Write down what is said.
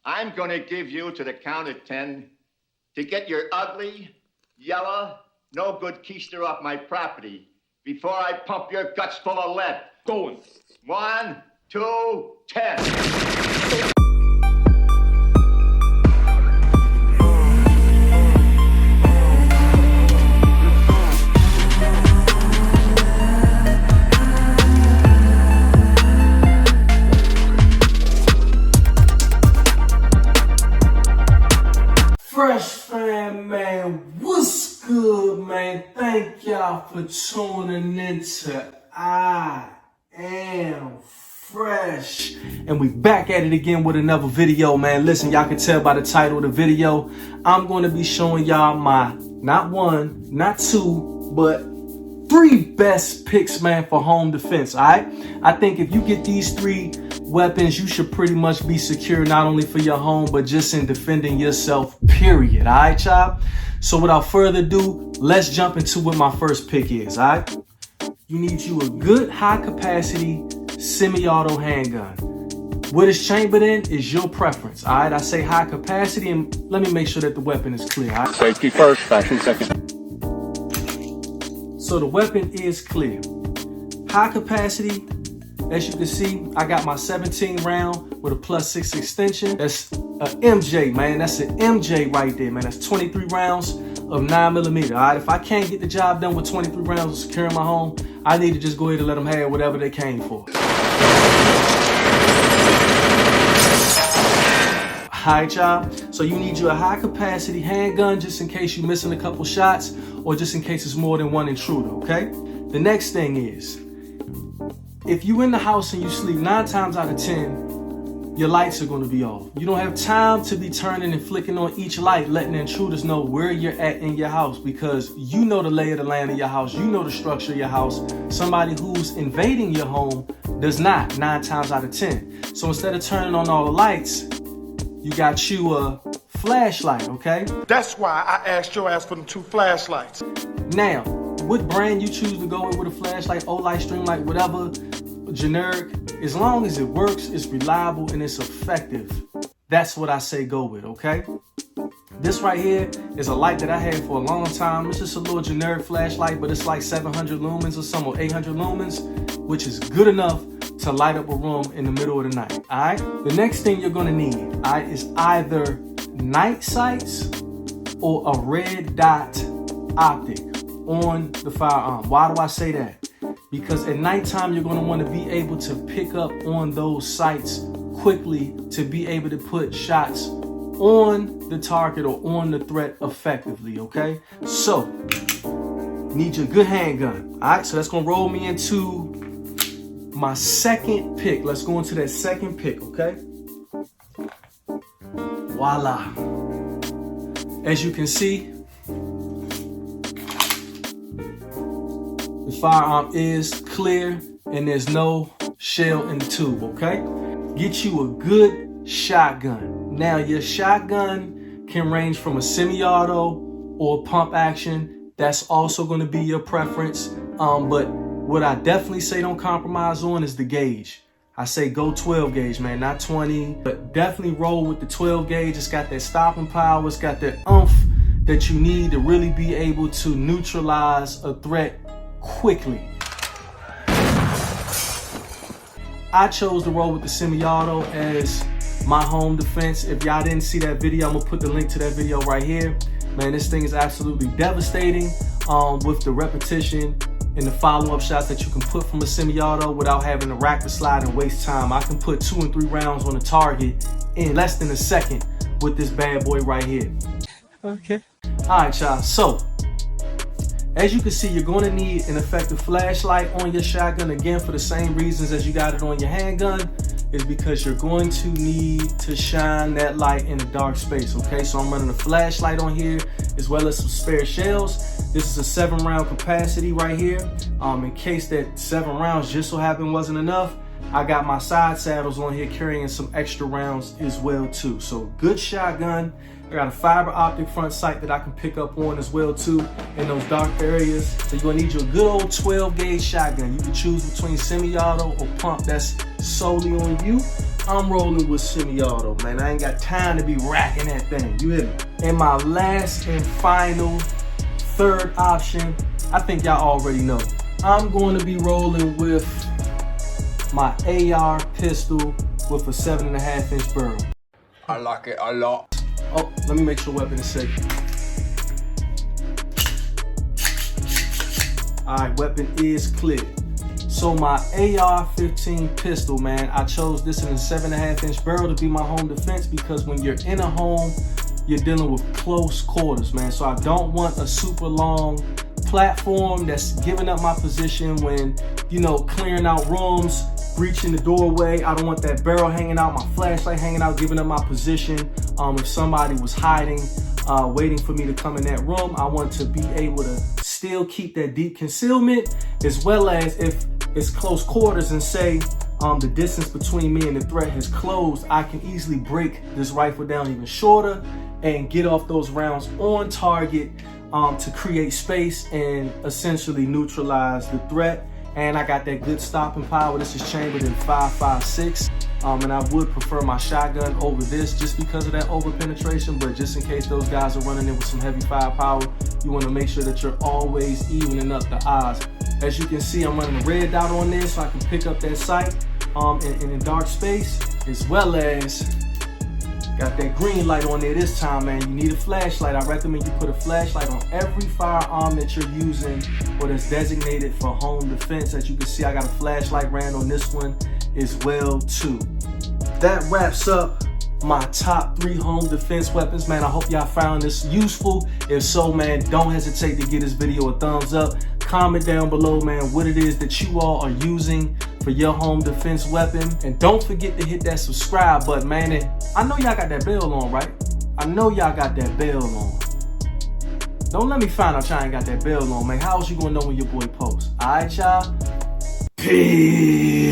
I'm going to give you to the count of 10 to get your ugly, yellow, no good keister off my property before I pump your guts full of lead. Going. 1, 2, 10. Fresh fam, man, what's good, man? Thank y'all for tuning into I Am Fresh. And we back at it again with another video, man. Listen, y'all can tell by the title of the video, I'm going to be showing y'all my, not one, not two, but 3 best picks, man, for home defense, all right? I think if you get these 3 weapons, you should pretty much be secure, not only for your home, but just in defending yourself, period. All right, y'all? So without further ado, let's jump into what my first pick is, all right? You need you a good high-capacity semi-auto handgun. What it's chambered in is your preference, all right? I say high capacity, and let me make sure that the weapon is clear, all right? Safety first, fashion second. So the weapon is clear. High capacity. As you can see, I got my 17 round with a +6 extension. That's a MJ, man. That's an MJ right there, man. That's 23 rounds of 9mm. All right, if I can't get the job done with 23 rounds of securing my home, I need to just go ahead and let them have whatever they came for. All right, y'all. So you need you a high capacity handgun just in case you're missing a couple shots or just in case it's more than one intruder, okay? The next thing is, if you in the house and you sleep, 9 times out of 10, your lights are gonna be off. You don't have time to be turning and flicking on each light, letting the intruders know where you're at in your house, because you know the lay of the land of your house, you know the structure of your house. Somebody who's invading your home does not, 9 times out of 10. So instead of turning on all the lights, you got you a flashlight, okay? That's why I asked your ass for the 2 flashlights. Now, what brand you choose to go with a flashlight, O-Light, Streamlight, whatever, generic, as long as it works, it's reliable, and it's effective, that's what I say go with, okay? This right here is a light that I had for a long time. It's just a little generic flashlight, but it's like 700 lumens or some, or 800 lumens, which is good enough to light up a room in the middle of the night, all right? The next thing you're gonna need, all right, is either night sights or a red dot optic on the firearm. Why do I say that? Because at nighttime, you're gonna wanna be able to pick up on those sights quickly to be able to put shots on the target or on the threat effectively, okay? So, need your good handgun, all right? So that's gonna roll me into my second pick. Let's go into that second pick, okay? Voila. As you can see, the firearm is clear and there's no shell in the tube, okay? Get you a good shotgun. Now, your shotgun can range from a semi-auto or pump action. That's also going to be your preference. But what I definitely say don't compromise on is the gauge. I say go 12 gauge, man, not 20, but definitely roll with the 12 gauge. It's got that stopping power. It's got that oomph that you need to really be able to neutralize a threat quickly. I chose to roll with the semi-auto as my home defense. If y'all didn't see that video, I'm gonna put the link to that video right here. Man, this thing is absolutely devastating with the repetition and the follow-up shots that you can put from a semi-auto without having to rack the slide and waste time. I can put 2 and 3 rounds on a target in less than a second with this bad boy right here. Okay. All right, y'all. So, as you can see, you're going to need an effective flashlight on your shotgun. Again, for the same reasons as you got it on your handgun, is because you're going to need to shine that light in a dark space, okay? So I'm running a flashlight on here as well as some spare shells. This is a 7-round capacity right here. In case that 7 rounds just so happened wasn't enough, I got my side saddles on here carrying some extra rounds as well too. So good shotgun. I got a fiber optic front sight that I can pick up on as well too in those dark areas. So you're gonna need your good old 12 gauge shotgun. You can choose between semi-auto or pump. That's solely on you. I'm rolling with semi-auto, man. I ain't got time to be racking that thing, you hear me? And my last and final, third option, I think y'all already know. I'm going to be rolling with my AR pistol with a 7.5-inch barrel. I like it a lot. Oh, let me make sure weapon is safe. All right, weapon is clear. So my AR-15 pistol, man, I chose this in a 7.5-inch barrel to be my home defense because when you're in a home, you're dealing with close quarters, man. So I don't want a super long platform that's giving up my position when, you know, clearing out rooms, breaching the doorway. I don't want that barrel hanging out, my flashlight hanging out, giving up my position. If somebody was hiding, waiting for me to come in that room, I want to be able to still keep that deep concealment, as well as if it's close quarters and say the distance between me and the threat has closed, I can easily break this rifle down even shorter and get off those rounds on target to create space and essentially neutralize the threat. And I got that good stopping power. This is chambered in 5.56. And I would prefer my shotgun over this just because of that over penetration, but just in case those guys are running in with some heavy firepower, you want to make sure that you're always evening up the odds. As you can see, I'm running a red dot on this so I can pick up that sight in a dark space, as well as got that green light on there this time, man. You need a flashlight. I recommend you put a flashlight on every firearm that you're using or that's designated for home defense. As you can see, I got a flashlight ran on this one as well too. That wraps up my top 3 home defense weapons, man. I hope y'all found this useful. If so, man, don't hesitate to give this video a thumbs up. Comment down below, man, what it is that you all are using for your home defense weapon. And don't forget to hit that subscribe button, man. And I know y'all got that bell on, right? I know y'all got that bell on. Don't let me find out y'all ain't got that bell on, man. How else you gonna know when your boy posts? All right, y'all? Peace.